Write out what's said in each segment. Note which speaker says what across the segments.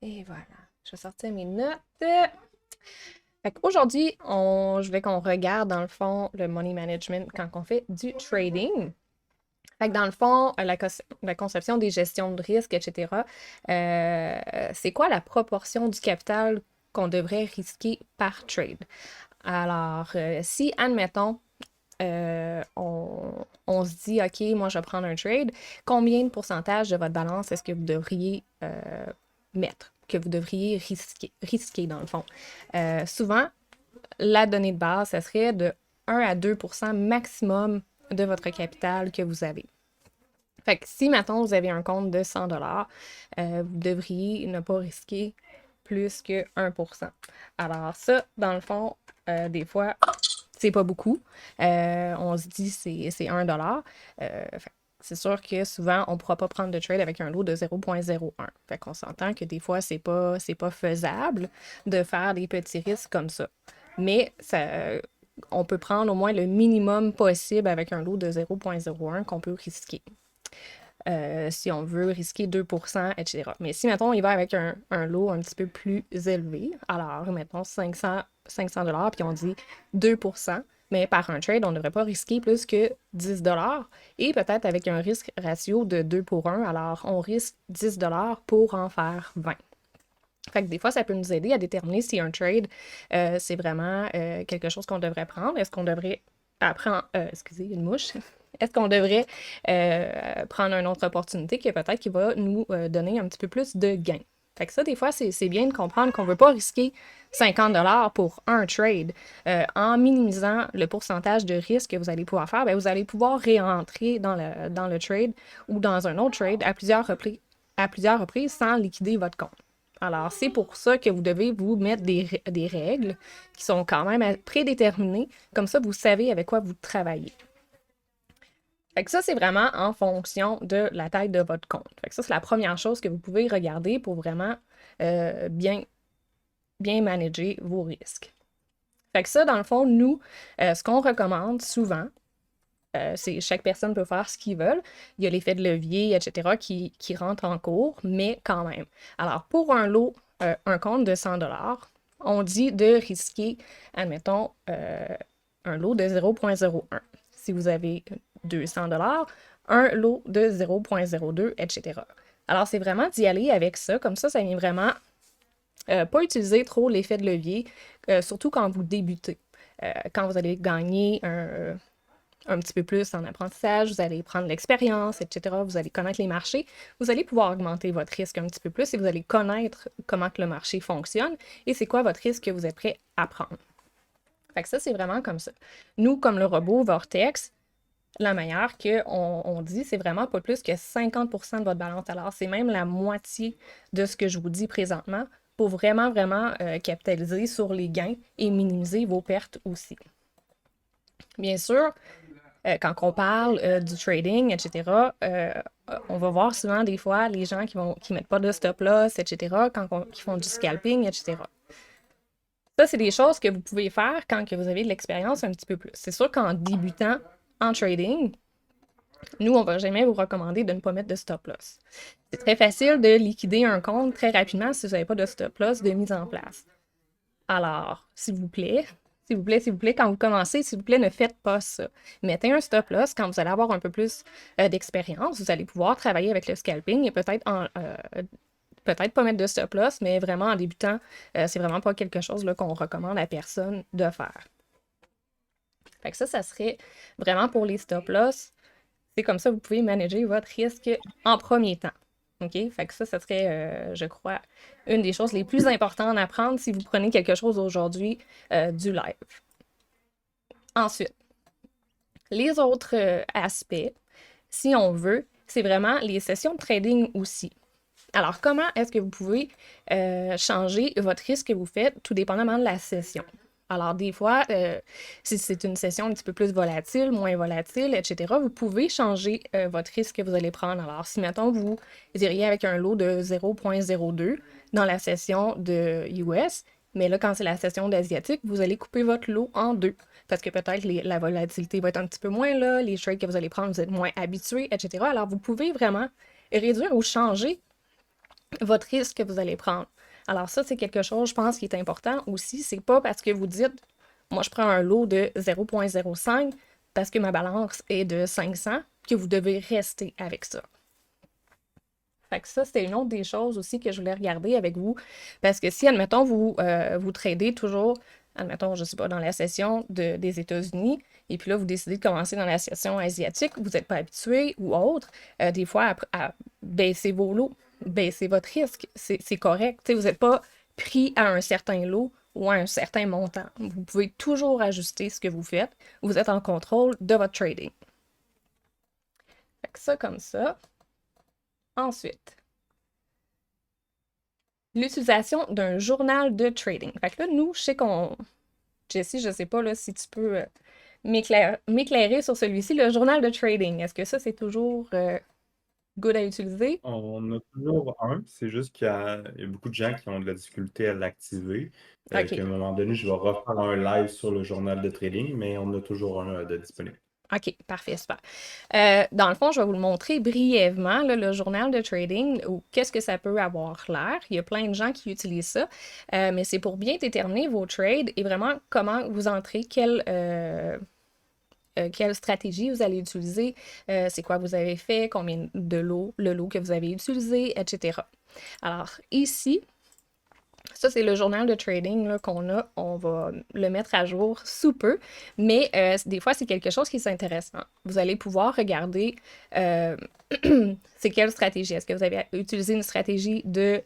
Speaker 1: Et voilà, je vais sortir mes notes. Fait qu'aujourd'hui, je voulais qu'on regarde dans le fond le money management quand on fait du trading. Fait que dans le fond, la conception des gestions de risque, etc., c'est quoi la proportion du capital qu'on devrait risquer par trade? Alors, si, admettons, on se dit, OK, moi, je vais prendre un trade, combien de pourcentage de votre balance est-ce que vous devriez mettre, que vous devriez risquer dans le fond? Souvent, la donnée de base, ça serait de 1 à 2 maximum de votre capital que vous avez. Fait que si, maintenant vous avez un compte de 100 vous devriez ne pas risquer plus que 1%. Alors ça, dans le fond, des fois, c'est pas beaucoup. On se dit c'est 1 c'est sûr que souvent, on ne pourra pas prendre de trade avec un lot de 0,01. Fait qu'on s'entend que des fois, c'est pas faisable de faire des petits risques comme ça. Mais on peut prendre au moins le minimum possible avec un lot de 0,01 qu'on peut risquer. Si on veut risquer 2%, etc. Mais si, mettons, il va avec un lot un petit peu plus élevé, alors, mettons, 500 puis on dit 2%, mais par un trade, on ne devrait pas risquer plus que 10 et peut-être avec un risque ratio de 2 pour 1, alors on risque 10 pour en faire 20. Fait que des fois, ça peut nous aider à déterminer si un trade, c'est vraiment quelque chose qu'on devrait prendre. Est-ce qu'on devrait apprendre, excusez, une mouche. Est-ce qu'on devrait prendre une autre opportunité qui peut-être qui va nous donner un petit peu plus de gains? Fait que ça, des fois, c'est bien de comprendre qu'on ne veut pas risquer 50 pour un trade. En minimisant le pourcentage de risque que vous allez pouvoir faire, bien, vous allez pouvoir réentrer dans le trade ou dans un autre trade à plusieurs reprises sans liquider votre compte. Alors, c'est pour ça que vous devez vous mettre des règles qui sont quand même prédéterminées. Comme ça, vous savez avec quoi vous travaillez. Fait que ça, c'est vraiment en fonction de la taille de votre compte. Fait que ça, c'est la première chose que vous pouvez regarder pour vraiment bien, bien manager vos risques. Fait que ça, dans le fond, nous, ce qu'on recommande souvent, c'est chaque personne peut faire ce qu'ils veulent. Il y a l'effet de levier, etc., qui rentrent en cours, mais quand même. Alors, pour un lot, un compte de 100 on dit de risquer, admettons, un lot de 0,01. Si vous avez 200 un lot de 0,02, etc. Alors, c'est vraiment d'y aller avec ça. Comme ça vient vraiment pas utiliser trop l'effet de levier, surtout quand vous débutez. Quand vous allez gagner un petit peu plus en apprentissage, vous allez prendre l'expérience, etc. Vous allez connaître les marchés, vous allez pouvoir augmenter votre risque un petit peu plus et vous allez connaître comment que le marché fonctionne et c'est quoi votre risque que vous êtes prêt à prendre. Fait que ça, c'est vraiment comme ça. Nous, comme le robot Vortex, la meilleure qu'on dit, c'est vraiment pas plus que 50% de votre balance. Alors, c'est même la moitié de ce que je vous dis présentement pour vraiment, vraiment capitaliser sur les gains et minimiser vos pertes aussi. Bien sûr, quand on parle du trading, etc., on va voir souvent des fois les gens qui mettent pas de stop loss, etc., qui font du scalping, etc. Ça, c'est des choses que vous pouvez faire quand que vous avez de l'expérience un petit peu plus. C'est sûr qu'en débutant en trading, nous, on va jamais vous recommander de ne pas mettre de stop loss. C'est très facile de liquider un compte très rapidement si vous n'avez pas de stop loss de mise en place. Alors, s'il vous plaît, s'il vous plaît, s'il vous plaît, quand vous commencez, s'il vous plaît, ne faites pas ça. Mettez un stop loss quand vous allez avoir un peu plus d'expérience. Vous allez pouvoir travailler avec le scalping et peut-être pas mettre de stop loss, mais vraiment en débutant, c'est vraiment pas quelque chose qu'on recommande à personne de faire. Fait que ça serait vraiment pour les stop loss. C'est comme ça que vous pouvez manager votre risque en premier temps. OK? Fait que ça serait, je crois, une des choses les plus importantes à apprendre si vous prenez quelque chose aujourd'hui du live. Ensuite, les autres aspects, si on veut, c'est vraiment les sessions de trading aussi. Alors, comment est-ce que vous pouvez changer votre risque que vous faites, tout dépendamment de la session? Alors, des fois, si c'est une session un petit peu plus volatile, moins volatile, etc., vous pouvez changer votre risque que vous allez prendre. Alors, si, mettons, vous iriez avec un lot de 0,02 dans la session de US, mais là, quand c'est la session d'Asiatique, vous allez couper votre lot en deux. Parce que peut-être la volatilité va être un petit peu moins là, les trades que vous allez prendre, vous êtes moins habitués, etc. Alors, vous pouvez vraiment réduire ou changer votre risque que vous allez prendre. Alors ça, c'est quelque chose, je pense, qui est important aussi. C'est pas parce que vous dites, moi, je prends un lot de 0,05 parce que ma balance est de 500 que vous devez rester avec ça. Fait que ça, c'était une autre des choses aussi que je voulais regarder avec vous. Parce que si, admettons, vous tradez toujours, admettons, je sais pas, dans la session des États-Unis, et puis là, vous décidez de commencer dans la session asiatique, vous n'êtes pas habitué ou autre, des fois, à baisser vos lots, baisser votre risque, c'est correct. T'sais, vous n'êtes pas pris à un certain lot ou à un certain montant. Vous pouvez toujours ajuster ce que vous faites. Vous êtes en contrôle de votre trading. Fait que ça, comme ça. Ensuite, l'utilisation d'un journal de trading. Fait que là, nous, je sais qu'on... Jessie, je sais pas là, si tu peux m'éclairer sur celui-ci, le journal de trading. Est-ce que ça, c'est toujours good à utiliser?
Speaker 2: On a toujours un, c'est juste qu'il y a beaucoup de gens qui ont de la difficulté à l'activer.
Speaker 1: OK.
Speaker 2: Qu'à un moment donné, je vais refaire un live sur le journal de trading, mais on a toujours un de disponible.
Speaker 1: OK, parfait, super. Dans le fond, je vais vous le montrer brièvement, là, le journal de trading, ou qu'est-ce que ça peut avoir l'air. Il y a plein de gens qui utilisent ça, mais c'est pour bien déterminer vos trades et vraiment comment vous entrez, quelle stratégie vous allez utiliser, c'est quoi vous avez fait, combien de lots, le lot que vous avez utilisé, etc. Alors, ici, ça, c'est le journal de trading qu'on a. On va le mettre à jour sous peu, mais des fois, c'est quelque chose qui est intéressant. Vous allez pouvoir regarder euh, c'est quelle stratégie. Est-ce que vous avez utilisé une stratégie de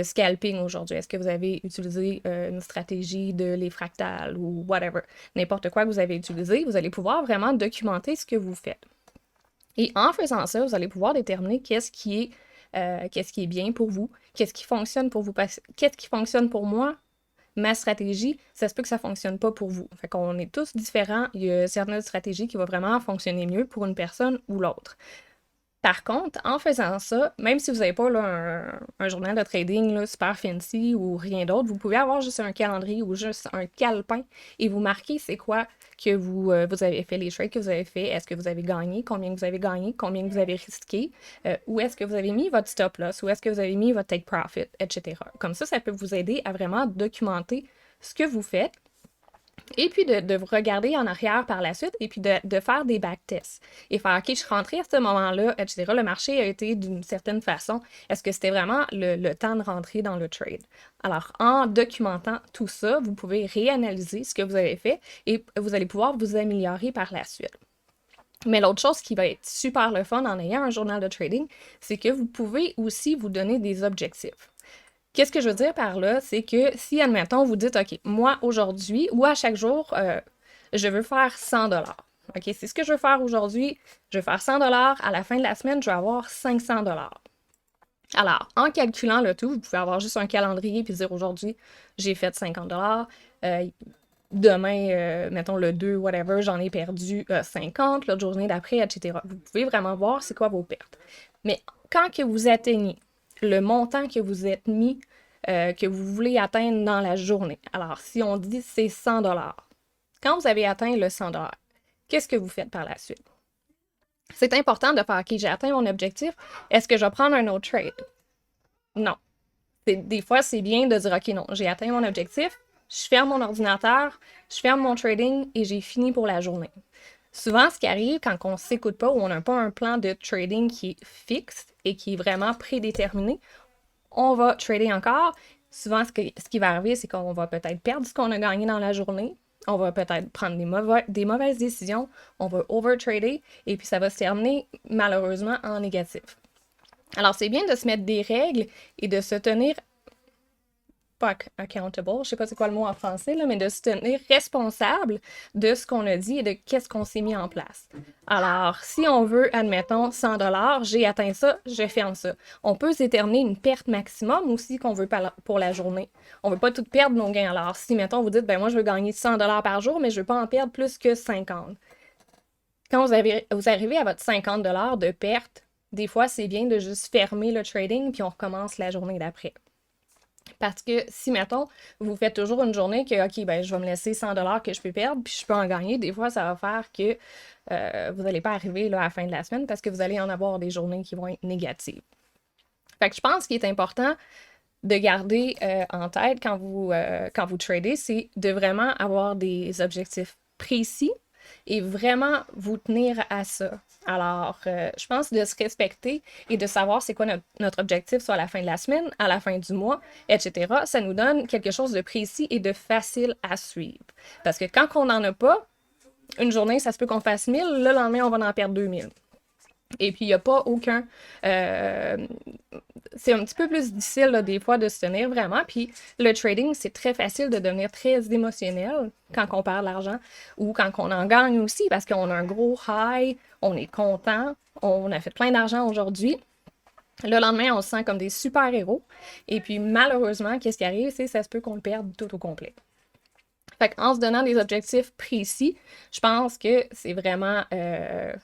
Speaker 1: scalping aujourd'hui? Est-ce que vous avez utilisé une stratégie de les fractales ou whatever? N'importe quoi que vous avez utilisé, vous allez pouvoir vraiment documenter ce que vous faites. Et en faisant ça, vous allez pouvoir déterminer qu'est-ce qui est bien pour vous, qu'est-ce qui fonctionne pour vous, qu'est-ce qui fonctionne pour moi, ma stratégie, ça se peut que ça fonctionne pas pour vous. Fait qu'on est tous différents. Il y a certaines stratégies qui vont vraiment fonctionner mieux pour une personne ou l'autre. Par contre, en faisant ça, même si vous n'avez pas là, un journal de trading là, super fancy ou rien d'autre, vous pouvez avoir juste un calendrier ou juste un calepin et vous marquez c'est quoi que vous avez fait, les trades que vous avez fait, est-ce que vous avez gagné, combien vous avez risqué, où est-ce que vous avez mis votre stop loss, où est-ce que vous avez mis votre take profit, etc. Comme ça peut vous aider à vraiment documenter ce que vous faites et puis de vous regarder en arrière par la suite et puis de faire des backtests et faire, OK, je suis rentrée à ce moment-là, etc. Le marché a été d'une certaine façon. Est-ce que c'était vraiment le temps de rentrer dans le trade? Alors, en documentant tout ça, vous pouvez réanalyser ce que vous avez fait et vous allez pouvoir vous améliorer par la suite. Mais l'autre chose qui va être super le fun en ayant un journal de trading, c'est que vous pouvez aussi vous donner des objectifs. Qu'est-ce que je veux dire par là? C'est que si, admettons, vous dites, OK, moi, aujourd'hui ou à chaque jour, je veux faire 100 dollars. OK, c'est ce que je veux faire aujourd'hui. Je veux faire 100 dollars. À la fin de la semaine, je vais avoir 500 dollars. Alors, en calculant le tout, vous pouvez avoir juste un calendrier puis dire aujourd'hui, j'ai fait 50 dollars. Demain, mettons le 2, whatever, j'en ai perdu 50, l'autre journée d'après, etc. Vous pouvez vraiment voir c'est quoi vos pertes. Mais quand que vous atteignez le montant que vous êtes mis, que vous voulez atteindre dans la journée, alors si on dit c'est 100 dollars, quand vous avez atteint le 100 dollars, qu'est-ce que vous faites par la suite? C'est important de faire, OK, j'ai atteint mon objectif, est-ce que je vais prendre un autre trade? Non. Des fois, c'est bien de dire, OK, non, j'ai atteint mon objectif, je ferme mon ordinateur, je ferme mon trading et j'ai fini pour la journée. Souvent, ce qui arrive quand on ne s'écoute pas ou on n'a pas un plan de trading qui est fixe et qui est vraiment prédéterminé, on va trader encore. Souvent, ce qui va arriver, c'est qu'on va peut-être perdre ce qu'on a gagné dans la journée. On va peut-être prendre des mauvaises décisions. On va overtrader et puis ça va se terminer malheureusement en négatif. Alors, c'est bien de se mettre des règles et de se tenir pas accountable, je sais pas c'est quoi le mot en français, là, mais de se tenir responsable de ce qu'on a dit et de qu'est-ce qu'on s'est mis en place. Alors, si on veut, admettons, 100 dollars, j'ai atteint ça, je ferme ça. On peut se déterminer une perte maximum aussi qu'on veut pour la journée. On veut pas tout perdre nos gains. Alors, si, mettons, vous dites, ben moi, je veux gagner 100 dollars par jour, mais je veux pas en perdre plus que 50. Quand vous arrivez à votre 50 dollars de perte, des fois, c'est bien de juste fermer le trading puis on recommence la journée d'après. Parce que si, mettons, vous faites toujours une journée que, OK, ben, je vais me laisser 100 dollars que je peux perdre, puis je peux en gagner, des fois, ça va faire que vous n'allez pas arriver là, à la fin de la semaine parce que vous allez en avoir des journées qui vont être négatives. Fait que je pense qu'il est important de garder en tête quand vous tradez, c'est de vraiment avoir des objectifs précis et vraiment vous tenir à ça. Alors, je pense de se respecter et de savoir c'est quoi notre objectif, soit à la fin de la semaine, à la fin du mois, etc., ça nous donne quelque chose de précis et de facile à suivre. Parce que quand on n'en a pas, une journée, ça se peut qu'on fasse 1000, le lendemain, on va en perdre 2000. Et puis, il n'y a pas aucun... c'est un petit peu plus difficile, là, des fois, de se tenir vraiment. Puis, le trading, c'est très facile de devenir très émotionnel quand on perd de l'argent ou quand on en gagne aussi parce qu'on a un gros high, on est content, on a fait plein d'argent aujourd'hui. Le lendemain, on se sent comme des super-héros. Et puis, malheureusement, qu'est-ce qui arrive? C'est que ça se peut qu'on le perde tout au complet. Fait qu'en se donnant des objectifs précis, je pense que c'est vraiment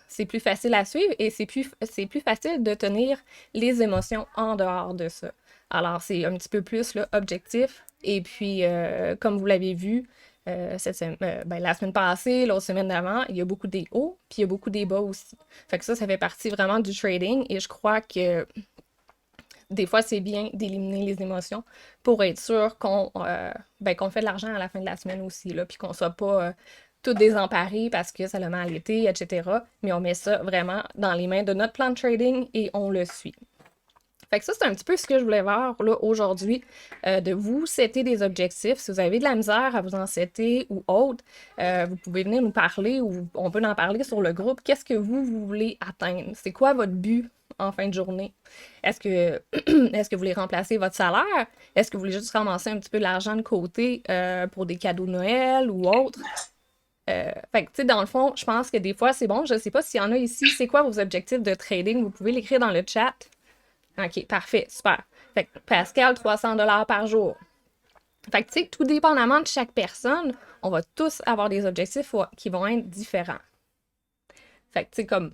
Speaker 1: c'est plus facile à suivre et c'est plus facile de tenir les émotions en dehors de ça. Alors, c'est un petit peu plus là, objectif. Et puis, comme vous l'avez vu, la semaine passée, l'autre semaine d'avant, il y a beaucoup des hauts, puis il y a beaucoup des bas aussi. Fait que ça fait partie vraiment du trading et je crois que des fois, c'est bien d'éliminer les émotions pour être sûr qu'on fait de l'argent à la fin de la semaine aussi, là, puis qu'on soit pas tout désemparé parce que ça l'a mal été, etc. Mais on met ça vraiment dans les mains de notre plan de trading et on le suit. Fait que ça, c'est un petit peu ce que je voulais voir là aujourd'hui, de vous setter des objectifs. Si vous avez de la misère à vous en setter ou autre, vous pouvez venir nous parler ou on peut en parler sur le groupe. Qu'est-ce que vous voulez atteindre? C'est quoi votre but en fin de journée? Est-ce que, est-ce que vous voulez remplacer votre salaire? Est-ce que vous voulez juste ramasser un petit peu de l'argent de côté pour des cadeaux de Noël ou autre? Fait que, tu sais, dans le fond, je pense que des fois, c'est bon. Je sais pas s'il y en a ici. C'est quoi vos objectifs de trading? Vous pouvez l'écrire dans le chat. OK, parfait, super. Fait que Pascal, 300 $ par jour. Fait que, tu sais, tout dépendamment de chaque personne, on va tous avoir des objectifs qui vont être différents. Fait que, tu sais, comme,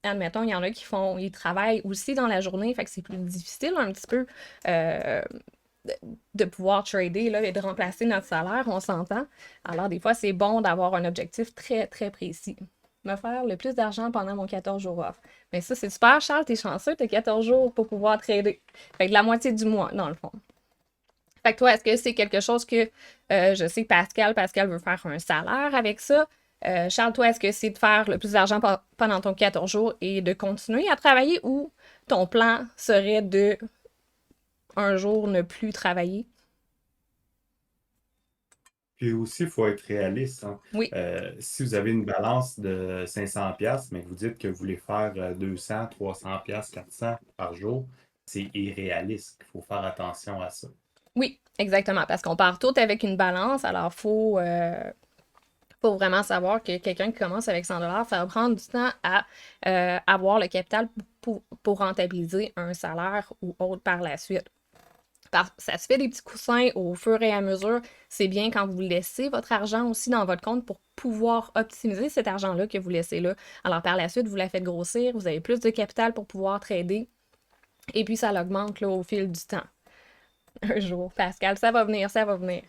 Speaker 1: admettons, il y en a ils travaillent aussi dans la journée, fait que c'est plus difficile un petit peu de pouvoir trader là, et de remplacer notre salaire, on s'entend. Alors, des fois, c'est bon d'avoir un objectif très, très précis. Me faire le plus d'argent pendant mon 14 jours off. Mais ça, c'est super, Charles, t'es chanceux, t'as 14 jours pour pouvoir trader. Fait que la moitié du mois, dans le fond. Fait que toi, est-ce que c'est quelque chose que, je sais que Pascal veut faire un salaire avec ça. Charles, toi, est-ce que c'est de faire le plus d'argent pendant ton 14 jours et de continuer à travailler ou ton plan serait de un jour ne plus travailler?
Speaker 2: Puis aussi, il faut être réaliste, hein.
Speaker 1: Oui,
Speaker 2: Si vous avez une balance de 500 pièces, mais que vous dites que vous voulez faire 200, 300 pièces, 400 par jour, c'est irréaliste. Il faut faire attention à ça.
Speaker 1: oui, exactement. Parce qu'on part tout avec une balance, alors faut vraiment savoir que quelqu'un qui commence avec 100 ça va prendre du temps à avoir le capital pour rentabiliser un salaire ou autre par la suite. Ça se fait des petits coussins au fur et à mesure. C'est bien quand vous laissez votre argent aussi dans votre compte pour pouvoir optimiser cet argent-là que vous laissez là. Alors par la suite, vous la faites grossir, vous avez plus de capital pour pouvoir trader et puis ça l'augmente là, au fil du temps. Un jour, Pascal, ça va venir, ça va venir.